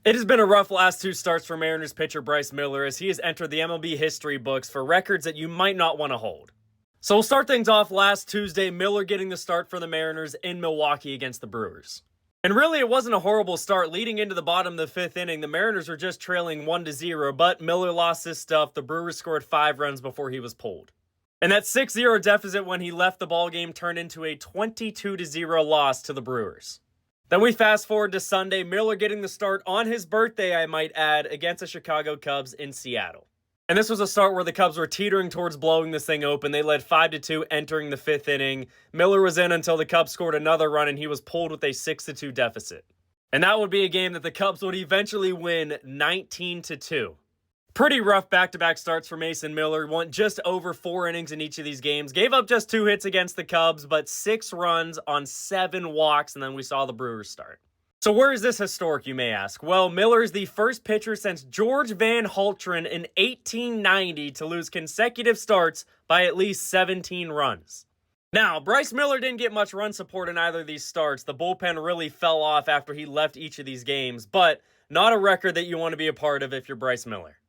It has been a rough last two starts for Mariners pitcher Bryce Miller as he has entered the MLB history books for records that you might not want to hold. So we'll start things off last Tuesday, Miller getting the start for the Mariners in Milwaukee against the Brewers. And really, it wasn't a horrible start. Leading into the bottom of the fifth inning, the Mariners were just trailing 1-0, but Miller lost his stuff. The Brewers scored 5 runs before he was pulled. And that 6-0 deficit when he left the ballgame turned into a 22-0 loss to the Brewers. Then we fast forward to Sunday, Miller getting the start on his birthday, I might add, against the Chicago Cubs in Seattle. And this was a start where the Cubs were teetering towards blowing this thing open. They led 5-2 entering the fifth inning. Miller was in until the Cubs scored another run and he was pulled with a 6-2 deficit. And that would be a game that the Cubs would eventually win 19-2. Pretty rough back-to-back starts for Mason Miller. Went just over 4 innings in each of these games. Gave up just 2 hits against the Cubs, but 6 runs on 7 walks, and then we saw the Brewers start. So where is this historic, you may ask? Well, Miller is the first pitcher since George Van Haltren in 1890 to lose consecutive starts by at least 17 runs. Now, Bryce Miller didn't get much run support in either of these starts. The bullpen really fell off after he left each of these games, but not a record that you want to be a part of if you're Bryce Miller.